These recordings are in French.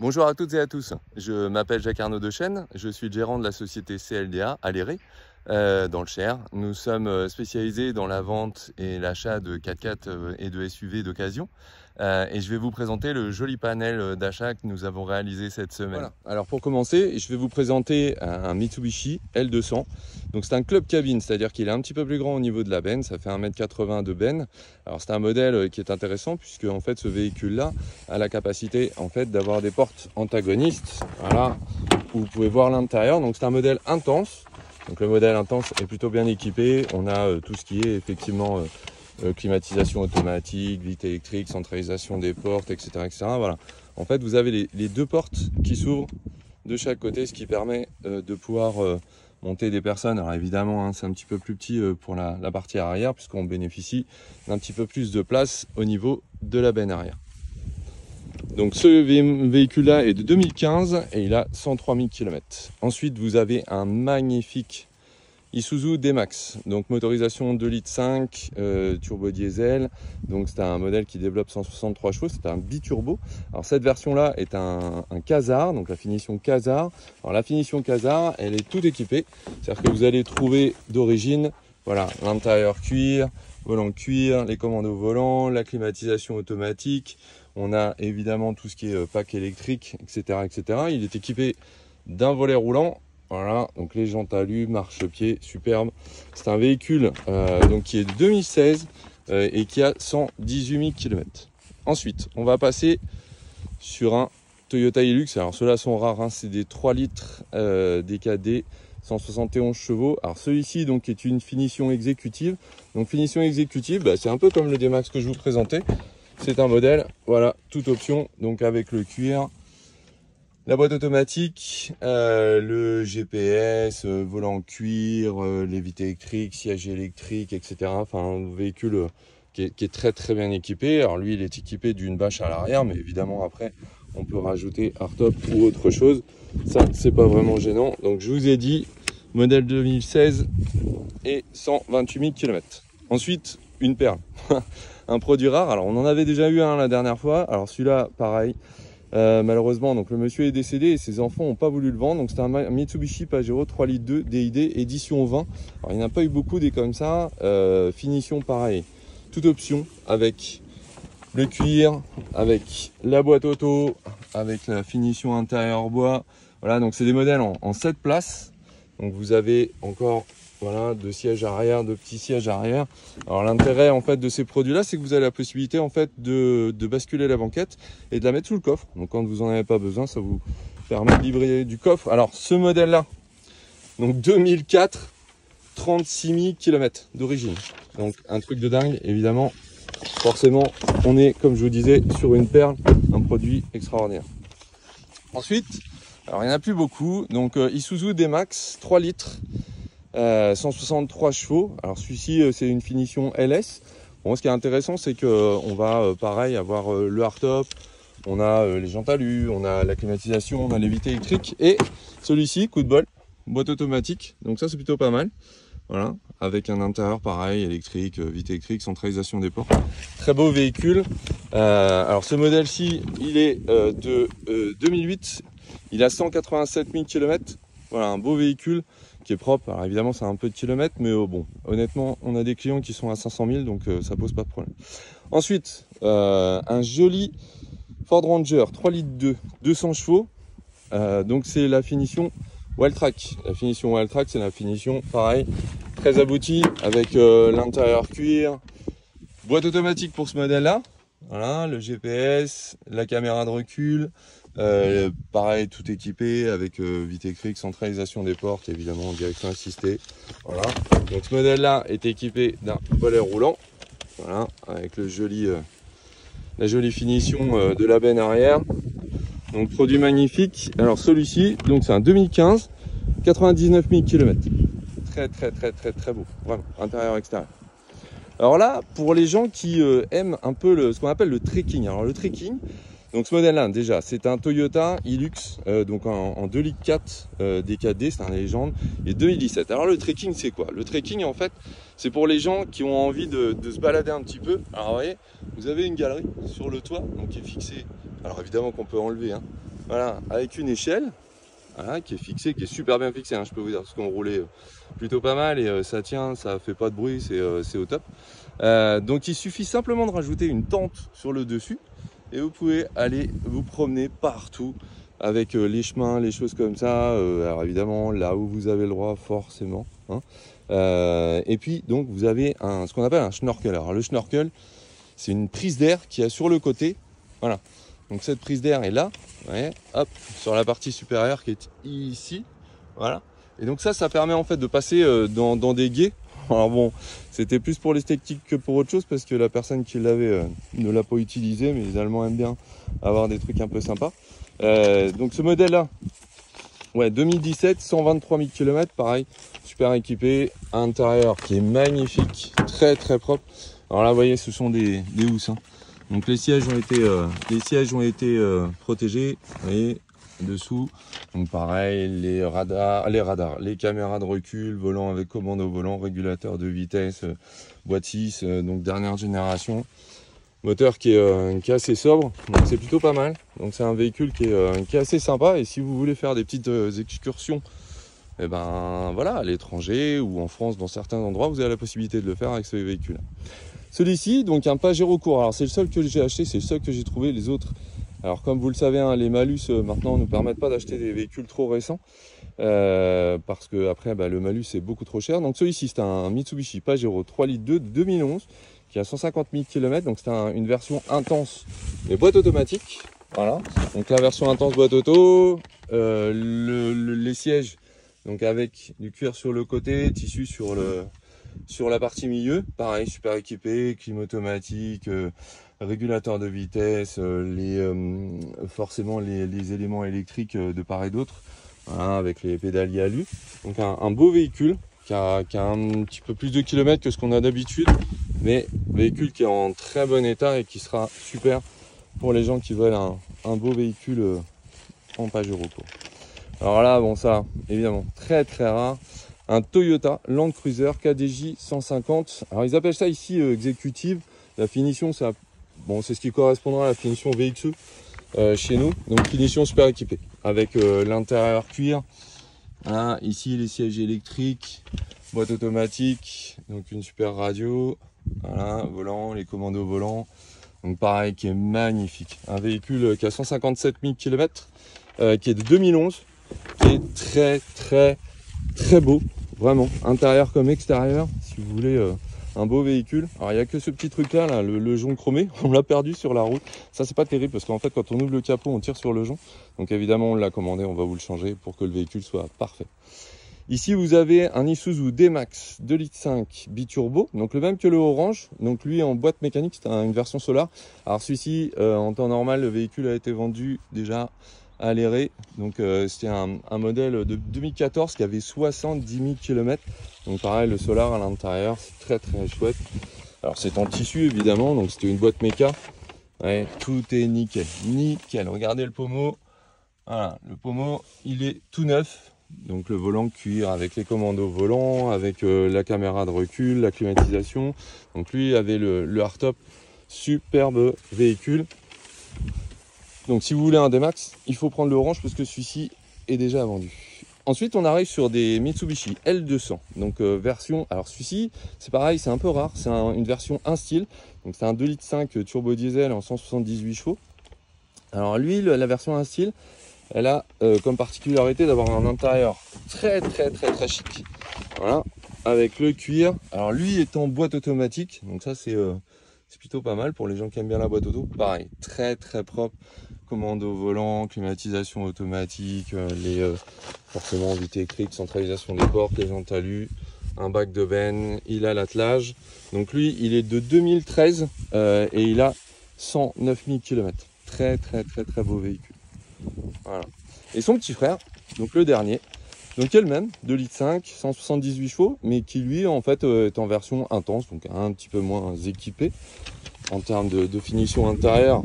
Bonjour à toutes et à tous, je m'appelle Jacques-Arnaud Dechêne, je suis gérant de la société CLDA à Léré, dans le Cher. Nous sommes spécialisés dans la vente et l'achat de 4x4 et de SUV d'occasion. Et je vais vous présenter le joli panel d'achat que nous avons réalisé cette semaine. Voilà. Alors pour commencer, je vais vous présenter un Mitsubishi L200. Donc c'est un club cabine, c'est-à-dire qu'il est un petit peu plus grand au niveau de la benne, ça fait 1,80 m de benne. Alors c'est un modèle qui est intéressant puisque en fait ce véhicule-là a la capacité en fait d'avoir des portes antagonistes, voilà, où vous pouvez voir l'intérieur. Donc c'est un modèle intense. Donc le modèle intense est plutôt bien équipé. On a tout ce qui est effectivement climatisation automatique, vitre électrique, centralisation des portes, etc., etc. Voilà. En fait, vous avez les deux portes qui s'ouvrent de chaque côté, ce qui permet de pouvoir monter des personnes. Alors évidemment, hein, c'est un petit peu plus petit pour la partie arrière, puisqu'on bénéficie d'un petit peu plus de place au niveau de la benne arrière. Donc ce véhicule-là est de 2015 et il a 103 000 km. Ensuite, vous avez un magnifique Isuzu D-Max, donc motorisation 2,5 litres, turbo diesel. Donc c'est un modèle qui développe 163 chevaux, c'est un biturbo. Alors cette version-là est un Quasar, donc la finition Quasar. Alors la finition Quasar, elle est toute équipée, c'est-à-dire que vous allez trouver d'origine, voilà, l'intérieur cuir, volant cuir, les commandes au volant, la climatisation automatique. On a évidemment tout ce qui est pack électrique, etc., etc. Il est équipé d'un volet roulant. Voilà, donc les jantes alu, marchepied, superbe. C'est un véhicule donc qui est de 2016 et qui a 118 000 km. Ensuite, on va passer sur un Toyota Hilux. Alors ceux-là sont rares, hein, c'est des 3 litres DKD, 171 chevaux. Alors celui-ci donc est une finition exécutive. Donc finition exécutive, bah, c'est un peu comme le D-Max que je vous présentais. C'est un modèle, voilà, toute option, donc avec le cuir. La boîte automatique, le GPS, volant cuir, les vitres électriques, siège électrique, etc. Enfin, un véhicule qui est très très bien équipé. Alors lui, il est équipé d'une bâche à l'arrière, mais évidemment après, on peut rajouter hardtop ou autre chose. Ça, c'est pas vraiment gênant. Donc je vous ai dit, modèle 2016 et 128 000 km. Ensuite, une perle, un produit rare. Alors on en avait déjà eu un la dernière fois. Alors celui-là, pareil. Malheureusement, donc le monsieur est décédé et ses enfants n'ont pas voulu le vendre. Donc c'est un Mitsubishi Pajero 3 litres 2 DID édition 20. Alors il n'y en a pas eu beaucoup des comme ça. Finition pareil, toute option avec le cuir, avec la boîte auto, avec la finition intérieure bois. Voilà, donc c'est des modèles en 7 places. Donc vous avez encore, voilà, deux sièges arrière, deux petits sièges arrière. Alors l'intérêt en fait de ces produits-là, c'est que vous avez la possibilité en fait de basculer la banquette et de la mettre sous le coffre. Donc quand vous en avez pas besoin, ça vous permet de livrer du coffre. Alors ce modèle-là, donc 2004, 36 000 km d'origine. Donc un truc de dingue, évidemment. Forcément, on est, comme je vous disais, sur une perle, un produit extraordinaire. Ensuite, alors il n'y en a plus beaucoup. Donc Isuzu D-Max, 3 litres. 163 chevaux. Alors celui-ci c'est une finition LS. Bon, ce qui est intéressant, c'est que on va pareil avoir le hardtop, on a les jantes alu, on a la climatisation, on a les vitres électriques et celui-ci, coup de bol, boîte automatique. Donc ça c'est plutôt pas mal. Voilà, avec un intérieur pareil, électrique, vitre électrique, centralisation des portes. Très beau véhicule. Alors ce modèle-ci, il est de 2008. Il a 187 000 km. Voilà, un beau véhicule qui est propre. Alors évidemment, c'est un peu de kilomètres, mais bon, honnêtement, on a des clients qui sont à 500 000, donc ça pose pas de problème. Ensuite, un joli Ford Ranger 3 litres 2, 200 chevaux. Donc c'est la finition Wildtrak. La finition Wildtrak, c'est la finition pareil, très aboutie avec l'intérieur cuir, boîte automatique pour ce modèle-là. Voilà, le GPS, la caméra de recul. Pareil, tout équipé avec vitre électrique, centralisation des portes, évidemment direction assistée. Voilà. Donc ce modèle-là est équipé d'un volet roulant, voilà, avec le joli, la jolie finition de la benne arrière. Donc produit magnifique. Alors celui-ci, donc c'est un 2015, 99 000 km. Très beau, vraiment, intérieur extérieur. Alors là, pour les gens qui aiment un peu ce qu'on appelle le trekking. Alors le trekking. Donc ce modèle-là, déjà, c'est un Toyota Hilux, donc en 2 litres 4 DKD, c'est un légende, et 2017. Alors le trekking, c'est quoi? Le trekking, en fait, c'est pour les gens qui ont envie de se balader un petit peu. Alors vous voyez, vous avez une galerie sur le toit, donc qui est fixée. Alors évidemment qu'on peut enlever, hein, Voilà, avec une échelle. Voilà, qui est fixée, qui est super bien fixée, hein, je peux vous dire, parce qu'on roulait plutôt pas mal et ça tient, ça fait pas de bruit, c'est au top. Donc il suffit simplement de rajouter une tente sur le dessus et vous pouvez aller vous promener partout avec les chemins, les choses comme ça. Alors évidemment là où vous avez le droit forcément. Hein. Et puis donc vous avez ce qu'on appelle un schnorkel. Alors le schnorkel, c'est une prise d'air qui est sur le côté. Voilà. Donc cette prise d'air est là, ouais, hop, sur la partie supérieure qui est ici, voilà. Et donc ça permet en fait de passer dans des gués. Alors bon, c'était plus pour l'esthétique que pour autre chose parce que la personne qui l'avait ne l'a pas utilisé, mais les Allemands aiment bien avoir des trucs un peu sympas. Donc ce modèle-là, ouais, 2017, 123 000 km, pareil, super équipé, intérieur qui est magnifique, très très propre. Alors là, vous voyez, ce sont des housses. Hein. Donc les sièges ont été protégés, vous voyez, dessous. Donc pareil, les radars, les caméras de recul, volant avec commande au volant, régulateur de vitesse, boîte 6, donc dernière génération. Moteur qui est assez sobre, donc c'est plutôt pas mal. Donc c'est un véhicule qui est assez sympa. Et si vous voulez faire des petites excursions, eh ben voilà, à l'étranger ou en France, dans certains endroits, vous avez la possibilité de le faire avec ce véhicule. Celui-ci, donc un Pajero court. Alors c'est le seul que j'ai acheté, c'est le seul que j'ai trouvé. Les autres, alors comme vous le savez, hein, les malus maintenant ne nous permettent pas d'acheter des véhicules trop récents parce que après le malus est beaucoup trop cher. Donc celui-ci, c'est un Mitsubishi Pajero 3 litres 2 de 2011 qui a 150 000 km. Donc c'est une version intense mais boîte automatique. Voilà. Donc la version intense boîte auto, les sièges donc avec du cuir sur le côté, tissu sur la partie milieu, pareil, super équipé, clim automatique, régulateur de vitesse, forcément les éléments électriques de part et d'autre, voilà, avec les pédaliers alu. Donc un beau véhicule qui a un petit peu plus de kilomètres que ce qu'on a d'habitude, mais véhicule qui est en très bon état et qui sera super pour les gens qui veulent un beau véhicule en Pajero. Alors là, bon, ça, évidemment, très très rare. Un Toyota Land Cruiser KDJ 150. Alors ils appellent ça ici exécutive. La finition, ça, bon, c'est ce qui correspondra à la finition VXE chez nous. Donc finition super équipée avec l'intérieur cuir. Voilà, ici les sièges électriques, boîte automatique, donc une super radio. Voilà, volant, les commandes au volant. Donc pareil, qui est magnifique. Un véhicule qui a 157 000 km, qui est de 2011, qui est très très très beau. Vraiment, intérieur comme extérieur, si vous voulez un beau véhicule. Alors il n'y a que ce petit truc là, le jonc chromé, on l'a perdu sur la route. Ça c'est pas terrible parce qu'en fait quand on ouvre le capot on tire sur le jonc. Donc évidemment on l'a commandé, on va vous le changer pour que le véhicule soit parfait. Ici vous avez un Isuzu D-Max 2,5 litres biturbo, donc le même que le orange. Donc lui en boîte mécanique, c'est une version Solar. Alors celui-ci en temps normal le véhicule a été vendu déjà à l'éré, donc c'était un modèle de 2014 qui avait 70 000 km. Donc pareil, le Solar à l'intérieur, c'est très très chouette. Alors c'est en tissu évidemment, donc c'était une boîte méca. Ouais, tout est nickel, nickel. Regardez le pommeau, voilà, le pommeau il est tout neuf. Donc le volant cuir avec les commandes au volant, avec la caméra de recul, la climatisation. Donc lui avait le hardtop, superbe véhicule. Donc si vous voulez un D-Max, il faut prendre l'orange parce que celui-ci est déjà vendu. Ensuite, on arrive sur des Mitsubishi L200. Donc version, alors celui-ci, c'est pareil, c'est un peu rare. C'est une version 1 style. Donc c'est un 2,5 litres turbo diesel en 178 chevaux. Alors lui, la version 1 style, elle a comme particularité d'avoir un intérieur très très très très chic. Voilà, avec le cuir. Alors lui est en boîte automatique. Donc ça c'est plutôt pas mal pour les gens qui aiment bien la boîte auto. Pareil, très très propre. Commande au volant, climatisation automatique, forcément vitesse électrique, centralisation des portes, les jantes alu, un bac de benne, il a l'attelage. Donc lui, il est de 2013 et il a 109 000 km. Très très très très beau véhicule. Voilà. Et son petit frère, donc le dernier, donc qui est le même, 2,5 litres, 178 chevaux, mais qui lui en fait est en version intense, donc un petit peu moins équipé en termes de finition intérieure.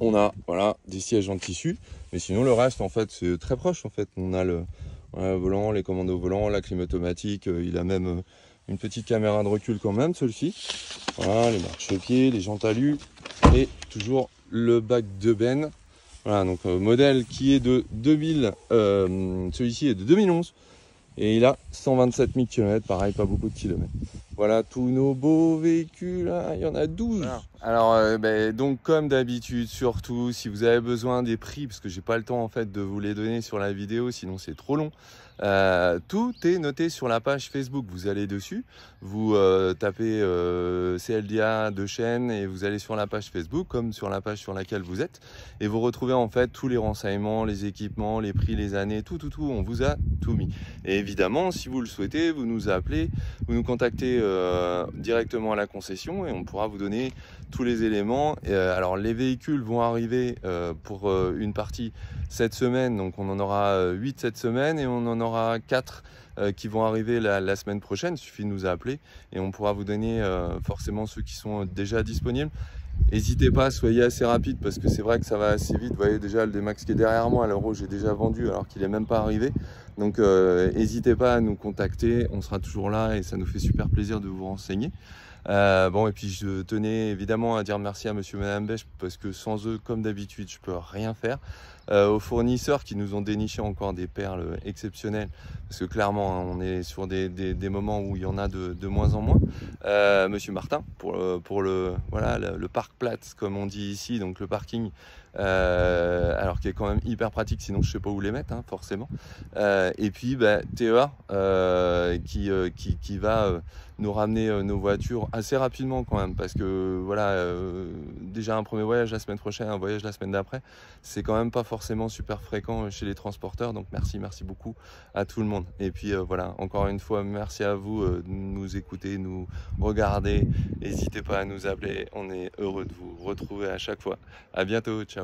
On a voilà des sièges en tissu, mais sinon le reste en fait c'est très proche en fait. On a le volant, les commandes au volant, la clim automatique, il a même une petite caméra de recul quand même celui-ci. Voilà, les marchepieds, les jantes alu et toujours le bac de benne. Voilà, donc modèle qui est de 2000, celui-ci est de 2011 et il a 127 000 km, pareil, pas beaucoup de kilomètres. Voilà tous nos beaux véhicules, hein, il y en a 12. Voilà. Alors donc comme d'habitude, surtout si vous avez besoin des prix, parce que j'ai pas le temps en fait de vous les donner sur la vidéo, sinon c'est trop long. Tout est noté sur la page Facebook. Vous allez dessus, vous tapez CLDA Dechaine et vous allez sur la page Facebook comme sur la page sur laquelle vous êtes et vous retrouvez en fait tous les renseignements, les équipements, les prix, les années, tout, on vous a tout mis. Et évidemment, si vous le souhaitez, vous nous appelez, vous nous contactez directement à la concession et on pourra vous donner tous les éléments. Alors les véhicules vont arriver pour une partie cette semaine, donc on en aura 8 cette semaine et on en aura 4 qui vont arriver la semaine prochaine. Il suffit de nous appeler et on pourra vous donner forcément ceux qui sont déjà disponibles. N'hésitez pas, soyez assez rapide parce que c'est vrai que ça va assez vite. Vous voyez déjà le D-Max qui est derrière moi, l'Euro j'ai déjà vendu alors qu'il n'est même pas arrivé. Donc n'hésitez pas à nous contacter, on sera toujours là et ça nous fait super plaisir de vous renseigner. Bon, et puis je tenais évidemment à dire merci à monsieur et madame Bech parce que sans eux, comme d'habitude, je peux rien faire. Aux fournisseurs qui nous ont déniché encore des perles exceptionnelles parce que clairement on est sur des moments où il y en a de moins en moins. Monsieur Martin pour voilà, le parc Platz comme on dit ici, donc le parking, alors qui est quand même hyper pratique, sinon je sais pas où les mettre hein, forcément. Et puis TEA qui va nous ramener nos voitures assez rapidement quand même parce que voilà, déjà un premier voyage la semaine prochaine, un voyage la semaine d'après, c'est quand même pas forcément super fréquent chez les transporteurs. Donc merci beaucoup à tout le monde. Et puis voilà, encore une fois, merci à vous de nous écouter, nous regarder. N'hésitez pas à nous appeler, on est heureux de vous retrouver à chaque fois. À bientôt, ciao.